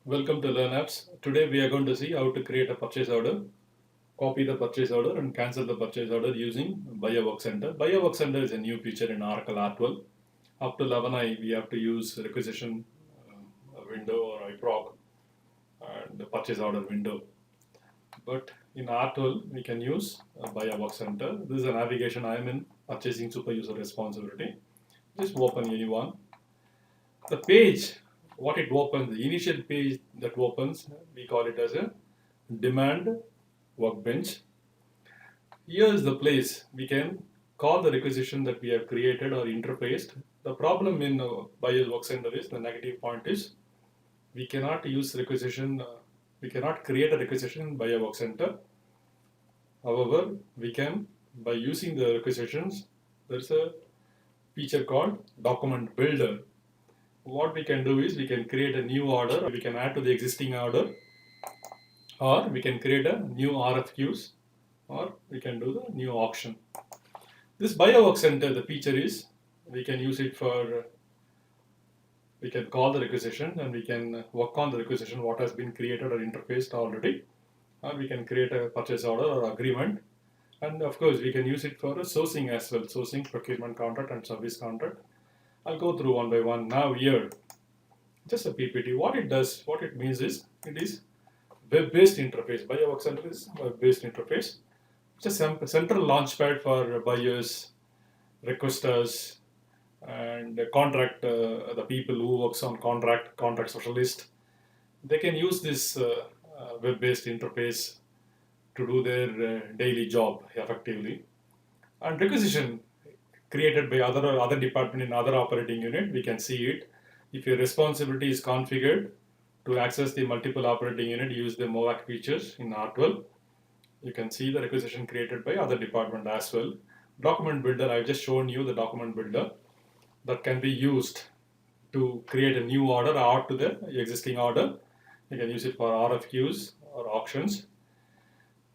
Welcome to Learn Apps. Today we are going to see how to create a purchase order, copy the purchase order and cancel the purchase order using Buyer Work Center. Buyer Work Center is a new feature in Oracle R12. Up to 11i we have to use requisition window or iProc and the purchase order window. But in R12 we can use Buyer Work Center. This is a navigation I am in, purchasing super user responsibility. Just open any one. The page, what it opens, the initial page that opens, we call it as a demand workbench. Here is the place we can call the requisition that we have created or interfaced. The problem in Buyer Work Center is, the negative point is, we cannot use requisition, we cannot create a requisition in Buyer Work Center. However, we can, by using the requisitions, there is a feature called document builder. What we can do is we can create a new order, we can add to the existing order, or we can create a new RFQs, or we can do the new auction. This Buyer Work Center, the feature is we can use it for, we can call the requisition and we can work on the requisition what has been created or interfaced already, or we can create a purchase order or agreement. And of course we can use it for sourcing as well, sourcing, procurement contract and service contract. I'll go through one by one. Now here, just a PPT. What it does, what it means is, it is web-based interface. Buyer Work Center is web-based interface. It's a central launchpad for buyers, requesters, and contract, the people who works on contract specialist. They can use this web-based interface to do their daily job effectively. And requisition created by other department in other operating unit, we can see it. If your responsibility is configured to access the multiple operating unit, use the MOVAC features in R12. You can see the requisition created by other department as well. Document builder, I've just shown you the document builder that can be used to create a new order or to the existing order. You can use it for RFQs or auctions.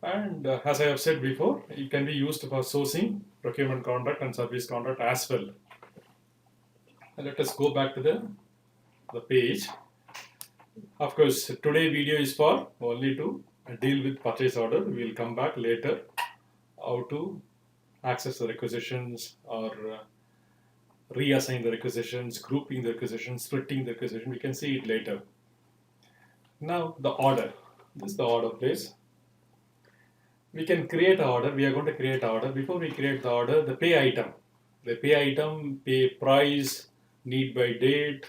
And as I have said before, it can be used for sourcing, procurement contract and service contract as well. And let us go back to the page. Of course, today video is for only to deal with purchase order. We will come back later how to access the requisitions or reassign the requisitions, grouping the requisitions, splitting the requisition. We can see it later. Now the order. This is the order place. We can create an order. We are going to create an order. Before we create the order, the pay item, pay price, need by date,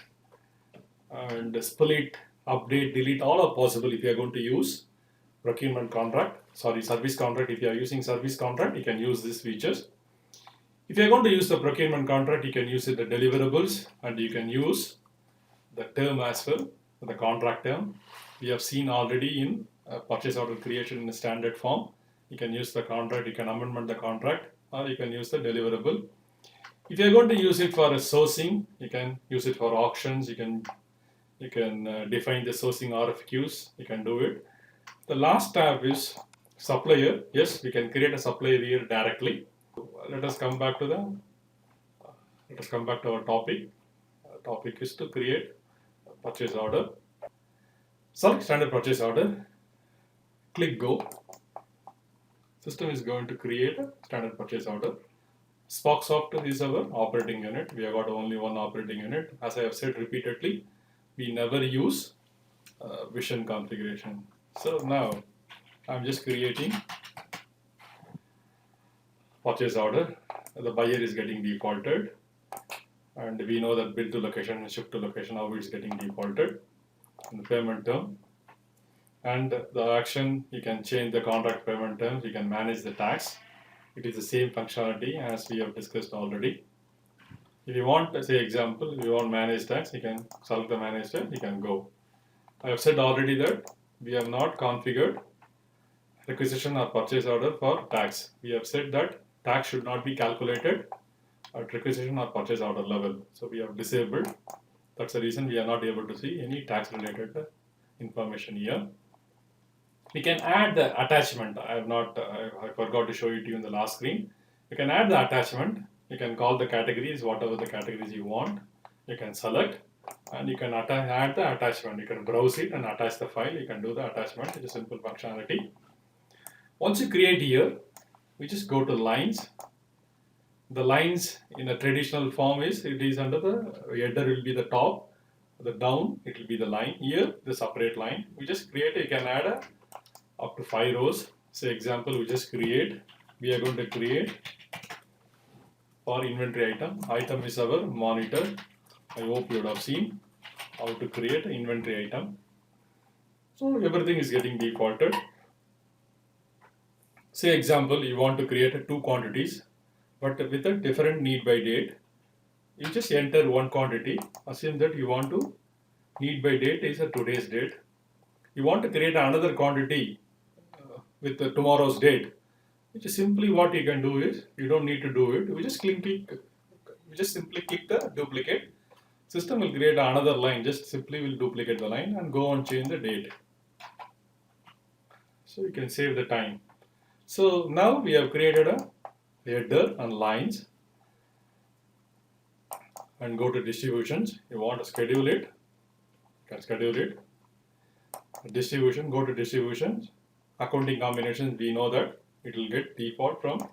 and split, update, delete, all are possible if you are going to use procurement contract, service contract. If you are using service contract, you can use these features. If you are going to use the procurement contract, you can use it the deliverables and you can use the term as well, the contract term. We have seen already in purchase order creation in a standard form. You can use the contract, you can amend the contract, or you can use the deliverable. If you are going to use it for a sourcing, you can use it for auctions, you can define the sourcing RFQs, you can do it. The last tab is supplier. Yes, we can create a supplier here directly. Let us come back to our topic. Our topic is to create a purchase order. Select standard purchase order, click go. System is going to create a standard purchase order. Spocksoft is our operating unit. We have got only one operating unit. As I have said repeatedly, we never use vision configuration. So now I'm just creating purchase order. The buyer is getting defaulted, and we know that bill to location and ship to location, how it's getting defaulted in the payment term. And the action, you can change the contract payment terms, you can manage the tax. It is the same functionality as we have discussed already. If you want, say example, if you want manage tax, you can select the manage tax, you can go. I have said already that we have not configured requisition or purchase order for tax. We have said that tax should not be calculated at requisition or purchase order level. So we have disabled. That's the reason we are not able to see any tax related information here. We can add the attachment. I forgot to show it to you in the last screen. You can add the attachment. You can call the categories, whatever the categories you want. You can select. and you can add the attachment. You can browse it and attach the file. You can do the attachment. It's a simple functionality. Once you create here, we just go to lines. The lines in a traditional form is it is under the header will be the top, the down it will be the line. Here the separate line. We just create. You can add up to 5 rows. Say example, we just create. We are going to create for inventory item. Item is our monitor. I hope you would have seen how to create an inventory item. So everything is getting defaulted. Say example, you want to create 2 quantities, but with a different need by date. You just enter one quantity. Assume that you want to need by date is a today's date. You want to create another quantity with tomorrow's date. Which is simply what you can do is you don't need to do it. We just simply click the duplicate. System will create another line. Just simply will duplicate the line and go and change the date. So you can save the time. So now we have created a header and lines. And go to distributions. You want to schedule it. You can schedule it. Distribution. Go to distributions. Accounting combinations. We know that it will get default from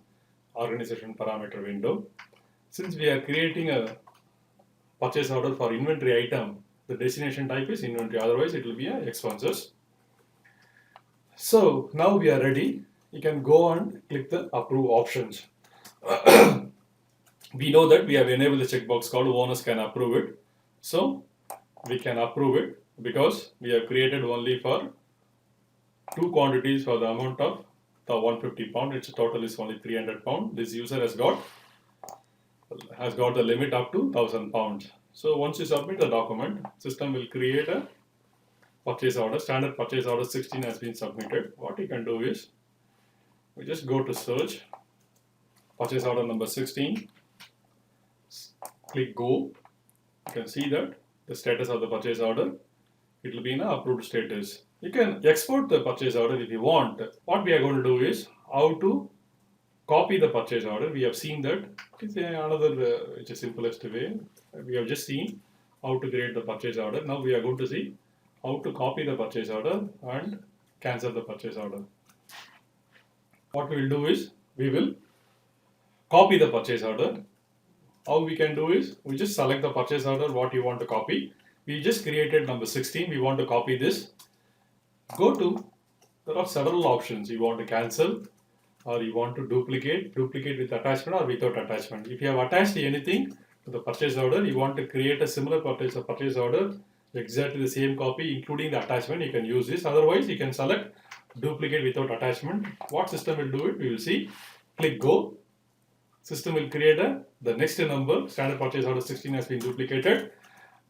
organization parameter window. Since we are creating a purchase order for inventory item, the destination type is inventory. Otherwise, it will be a expenses. So now we are ready. You can go and click the approve options. We know that we have enabled the checkbox called owners can approve it. So we can approve it because we have created only for 2 quantities for the amount of the 150 pound. Its total is only 300 pound. This user has got the limit up to 1000 pounds. So once you submit the document, system will create a purchase order. Standard purchase order 16 has been submitted. What you can do is we just go to search purchase order number 16. Click go. You can see that the status of the purchase order, it will be in an approved status. You can export the purchase order if you want. What we are going to do is how to copy the purchase order. We have seen that it's it's a simplest way. We have just seen how to create the purchase order. Now we are going to see how to copy the purchase order and cancel the purchase order. What we will do is we will copy the purchase order. How we can do is we just select the purchase order what you want to copy. We just created number 16. We want to copy this. Go to, there are several options. You want to cancel or you want to duplicate with attachment or without attachment. If you have attached anything to the purchase order, you want to create a similar purchase order, exactly the same copy including the attachment, you can use this. Otherwise, you can select duplicate without attachment. What system will do it? We will see. Click go. System will create the next number. Standard purchase order 16 has been duplicated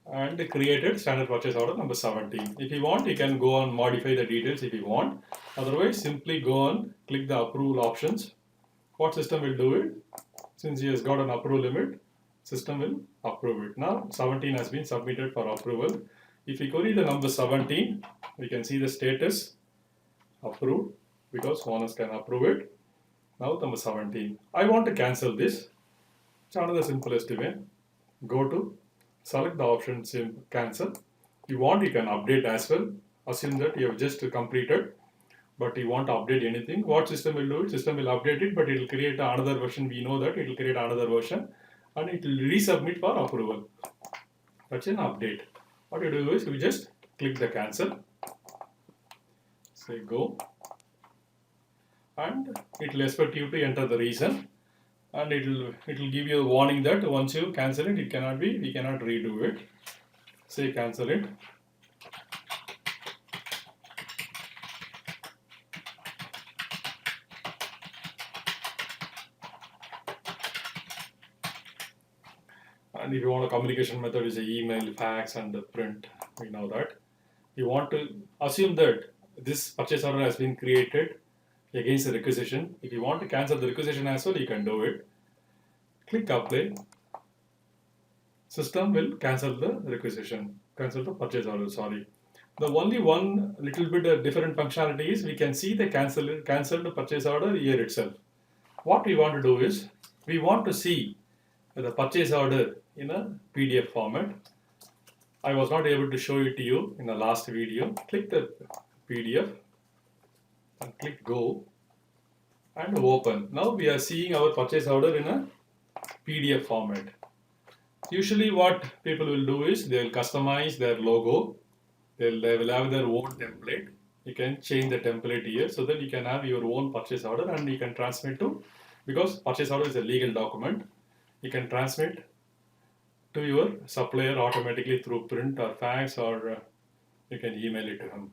and created standard purchase order number 17. If you want, you can go and modify the details if you want. Otherwise, simply go and click the approval options. What system will do it? Since he has got an approval limit, system will approve it. Now 17 has been submitted for approval. If you query the number 17, we can see the status approved because owners can approve it. Now number 17. I want to cancel this. It's another simplest way. Go to select the option cancel. You want, you can update as well. Assume that you have just completed, but you want to update anything. What system will do it? System will update it, but it will create another version. We know that it will create another version and it will resubmit for approval. That's an update. What you do is you just click the cancel. Say go. And it will expect you to enter the reason, and it will give you a warning that once you cancel it, we cannot redo it. Say cancel it. And if you want a communication method is a email, fax, and print. We know that. You want to assume that this purchase order has been created against the requisition. If you want to cancel the requisition as well, you can do it. Click apply. System will cancel the requisition, cancel the purchase order, sorry. The only one little bit different functionality is we can see the cancelled purchase order here itself. What we want to do is we want to see the purchase order in a PDF format. I was not able to show it to you in the last video. Click the PDF and click go and open. Now we are seeing our purchase order in a PDF format. Usually what people will do is they will customize their logo. They will have their own template. You can change the template here so that you can have your own purchase order and you can transmit to, because purchase order is a legal document, you can transmit to your supplier automatically through print or fax, or you can email it to him.